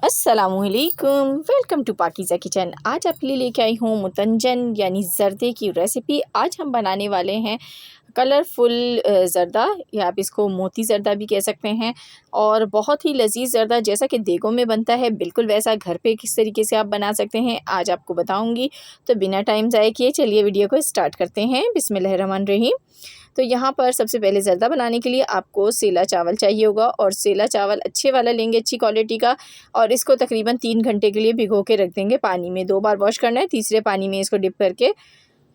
अस्सलामुअलैकुम, welcome to Pakeezah kitchen. आज आपके लिए लेके आई हूँ मुतंजन यानी ज़र्दे की रेसिपी। आज हम बनाने वाले हैं कलरफुल ज़र्दा, या आप इसको मोती ज़र्दा भी कह सकते हैं। और बहुत ही लजीज ज़र्दा जैसा कि देगों में बनता है, बिल्कुल वैसा घर पे किस तरीके से आप बना सकते हैं आज आपको बताऊंगी। तो बिना टाइम ज़ाय किए चलिए वीडियो को स्टार्ट करते हैं। बिस्मिल्लाहिर्रहमानिर्रहीम। तो यहाँ पर सबसे पहले ज़र्दा बनाने के लिए आपको सेला चावल चाहिए होगा, और सेला चावल अच्छे वाला लेंगे, अच्छी क्वालिटी का। और इसको तकरीबन 3 घंटे के लिए भिगो के रख देंगे पानी में। 2 बार वॉश करना है, तीसरे पानी में इसको डिप करके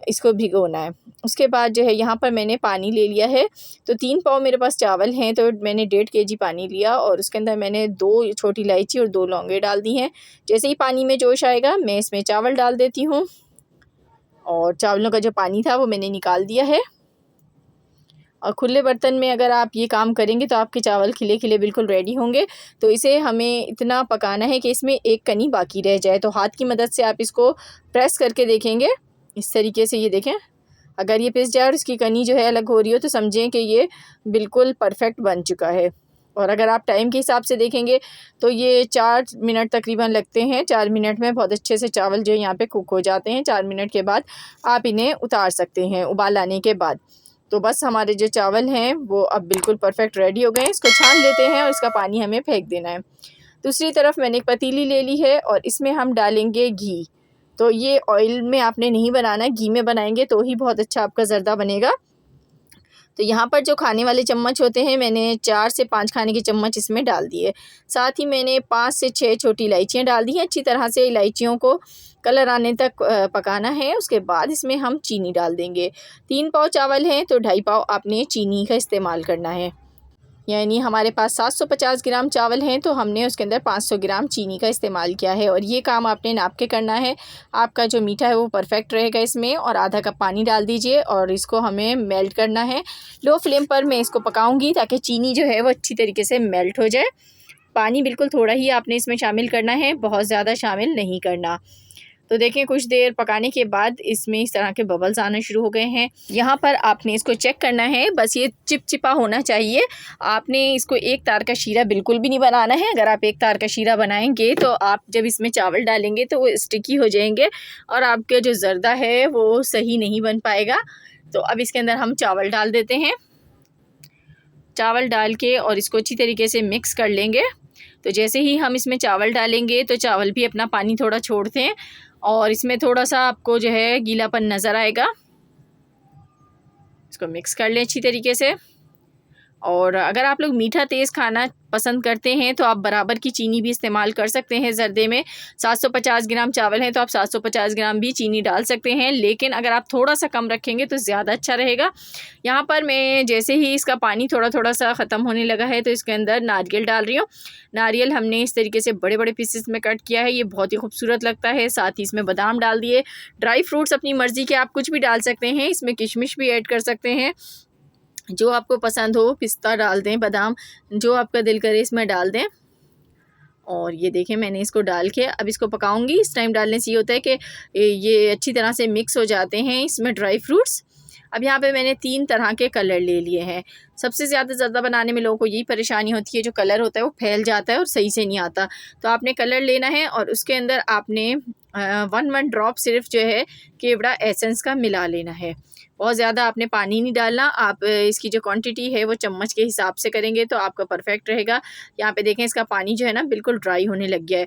इसको भिगोना है। उसके बाद जो है यहाँ पर मैंने पानी ले लिया है। तो 3 पाव मेरे पास चावल हैं, तो मैंने 1.5 केजी पानी लिया, और उसके अंदर मैंने 2 छोटी इलायची और 2 लौंगे डाल दी हैं। जैसे ही पानी में जोश आएगा मैं इसमें चावल डाल देती हूँ, और चावलों का जो पानी था वो मैंने निकाल दिया है। और खुले बर्तन में अगर आप ये काम करेंगे तो आपके चावल खिले खिले बिल्कुल रेडी होंगे। तो इसे हमें इतना पकाना है कि इसमें एक कनी बाकी रह जाए। तो हाथ की मदद से आप इसको प्रेस करके देखेंगे, इस तरीके से। ये देखें, अगर ये पिस जाए और इसकी कनी जो है अलग हो रही हो तो समझें कि ये बिल्कुल परफेक्ट बन चुका है। और अगर आप टाइम के हिसाब से देखेंगे तो ये 4 मिनट तकरीबन लगते हैं। 4 मिनट में बहुत अच्छे से चावल जो है यहाँ पे कुक हो जाते हैं। 4 मिनट के बाद आप इन्हें उतार सकते हैं उबाल आने के बाद। तो बस हमारे जो चावल हैं वो अब बिल्कुल परफेक्ट रेडी हो गए हैं। इसको छान लेते हैं और इसका पानी हमें फेंक देना है। दूसरी तरफ मैंने एक पतीली ले ली है, और इसमें हम डालेंगे घी। तो ये ऑयल में आपने नहीं बनाना है, घी में बनाएंगे तो ही बहुत अच्छा आपका ज़र्दा बनेगा। तो यहाँ पर जो खाने वाले चम्मच होते हैं, मैंने 4 से 5 खाने के चम्मच इसमें डाल दिए। साथ ही मैंने 5 से 6 छोटी इलायचियाँ डाल दी हैं। अच्छी तरह से इलायचियों को कलर आने तक पकाना है। उसके बाद इसमें हम चीनी डाल देंगे। 3 पाव चावल हैं तो 2.5 पाव आपने चीनी का इस्तेमाल करना है। यानी हमारे पास 750 ग्राम चावल हैं तो हमने उसके अंदर 500 ग्राम चीनी का इस्तेमाल किया है। और ये काम आपने नाप के करना है। आपका जो मीठा है वो परफेक्ट रहेगा इसमें। और आधा कप पानी डाल दीजिए, और इसको हमें मेल्ट करना है। लो फ्लेम पर मैं इसको पकाऊंगी ताकि चीनी जो है वो अच्छी तरीके से मेल्ट हो जाए। पानी बिल्कुल थोड़ा ही आपने इसमें शामिल करना है, बहुत ज़्यादा शामिल नहीं करना। तो देखें, कुछ देर पकाने के बाद इसमें इस तरह के बबल्स आना शुरू हो गए हैं। यहाँ पर आपने इसको चेक करना है, बस ये चिपचिपा होना चाहिए। आपने इसको एक तार का शीरा बिल्कुल भी नहीं बनाना है। अगर आप एक तार का शीरा बनाएंगे तो आप जब इसमें चावल डालेंगे तो वो स्टिकी हो जाएंगे, और आपका जो ज़र्दा है वो सही नहीं बन पाएगा। तो अब इसके अंदर हम चावल डाल देते हैं। चावल डाल के और इसको अच्छी तरीके से मिक्स कर लेंगे। तो जैसे ही हम इसमें चावल डालेंगे तो चावल भी अपना पानी थोड़ा छोड़ते हैं, और इसमें थोड़ा सा आपको जो है गीलापन नज़र आएगा। इसको मिक्स कर लें अच्छी तरीके से। और अगर आप लोग मीठा तेज़ खाना पसंद करते हैं तो आप बराबर की चीनी भी इस्तेमाल कर सकते हैं ज़र्दे में। 750 ग्राम चावल हैं तो आप 750 ग्राम भी चीनी डाल सकते हैं, लेकिन अगर आप थोड़ा सा कम रखेंगे तो ज़्यादा अच्छा रहेगा। यहाँ पर मैं जैसे ही इसका पानी थोड़ा थोड़ा सा ख़त्म होने लगा है तो इसके अंदर नारियल डाल रही हूँ। नारियल हमने इस तरीके से बड़े बड़े पीसेस में कट किया है, ये बहुत ही खूबसूरत लगता है। साथ ही इसमें बादाम डाल दिए। ड्राई फ्रूट्स अपनी मर्ज़ी के आप कुछ भी डाल सकते हैं, इसमें किशमिश भी ऐड कर सकते हैं, जो आपको पसंद हो। पिस्ता डाल दें, बादाम, जो आपका दिल करे इसमें डाल दें। और ये देखें, मैंने इसको डाल के अब इसको पकाऊंगी। इस टाइम डालने से ये होता है कि ये अच्छी तरह से मिक्स हो जाते हैं इसमें ड्राई फ्रूट्स। अब यहाँ पे मैंने 3 तरह के कलर ले लिए हैं। सबसे ज़्यादा बनाने में लोगों को यही परेशानी होती है, जो कलर होता है वो फैल जाता है और सही से नहीं आता। तो आपने कलर लेना है, और उसके अंदर आपने 1 ड्रॉप सिर्फ जो है केवड़ा एसेंस का मिला लेना है। बहुत ज़्यादा आपने पानी नहीं डालना। आप इसकी जो क्वांटिटी है वो चम्मच के हिसाब से करेंगे तो आपका परफेक्ट रहेगा। यहाँ पे देखें, इसका पानी जो है ना बिल्कुल ड्राई होने लग गया है।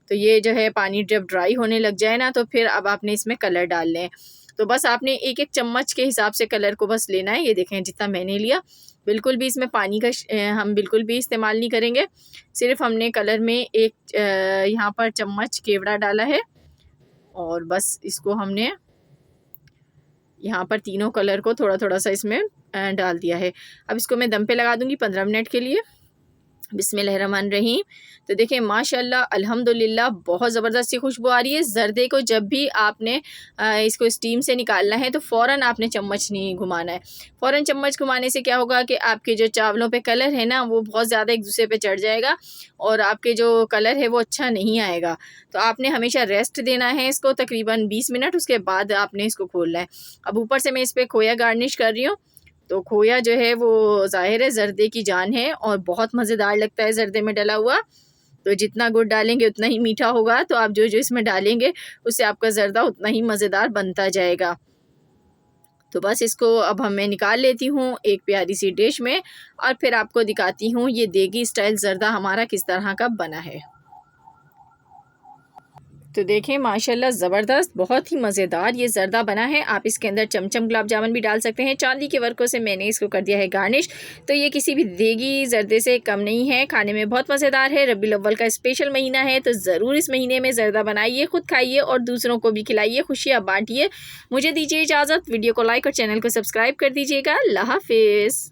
तो ये जो है पानी जब ड्राई होने लग जाए ना, तो फिर अब आपने इसमें कलर डाल लें। तो बस आपने एक एक चम्मच के हिसाब से कलर को बस लेना है। ये देखें जितना मैंने लिया, बिल्कुल भी इसमें पानी का हम बिल्कुल भी इस्तेमाल नहीं करेंगे। सिर्फ हमने कलर में एक यहाँ पर चम्मच केवड़ा डाला है, और बस इसको हमने यहाँ पर तीनों कलर को थोड़ा थोड़ा सा इसमें डाल दिया है। अब इसको मैं दम पे लगा दूँगी 15 मिनट के लिए। बिस्मिल्लाहिर्रहमानिर्रहीम। तो देखिए, माशाल्लाह अल्हम्दुलिल्लाह बहुत ज़बरदस्त सी खुशबू आ रही है। ज़र्दे को जब भी आपने इसको स्टीम से निकालना है तो फ़ौरन आपने चम्मच नहीं घुमाना है। फ़ौरन चम्मच घुमाने से क्या होगा कि आपके जो चावलों पे कलर है ना वो बहुत ज़्यादा एक दूसरे पे चढ़ जाएगा, और आपके जो कलर है वो अच्छा नहीं आएगा। तो आपने हमेशा रेस्ट देना है इसको तकरीबन 20 मिनट, उसके बाद आपने इसको खोलना है। अब ऊपर से मैं इस पर खोया गार्निश कर रही हूँ। तो खोया जो है वो ज़ाहिर है ज़र्दे की जान है, और बहुत मज़ेदार लगता है ज़र्दे में डला हुआ। तो जितना गुड़ डालेंगे उतना ही मीठा होगा, तो आप जो जो इसमें डालेंगे उससे आपका ज़र्दा उतना ही मज़ेदार बनता जाएगा। तो बस इसको अब मैं निकाल लेती हूँ एक प्यारी सी डिश में और फिर आपको दिखाती हूँ ये देगी स्टाइल ज़र्दा हमारा किस तरह का बना है। तो देखें माशाल्लाह ज़बरदस्त बहुत ही मज़ेदार ये ज़र्दा बना है। आप इसके अंदर चमचम गुलाब जामुन भी डाल सकते हैं। चांदी के वर्कों से मैंने इसको कर दिया है गार्निश। तो ये किसी भी देगी ज़र्दे से कम नहीं है, खाने में बहुत मज़ेदार है। रबीउल अव्वल का स्पेशल महीना है तो ज़रूर इस महीने में ज़र्दा बनाइए, ख़ुद खाइए और दूसरों को भी खिलाइए, खुशियाँ बाँटिए। मुझे दीजिए इजाज़त, वीडियो को लाइक और चैनल को सब्सक्राइब कर दीजिएगा। अल्लाह हाफ़िज़।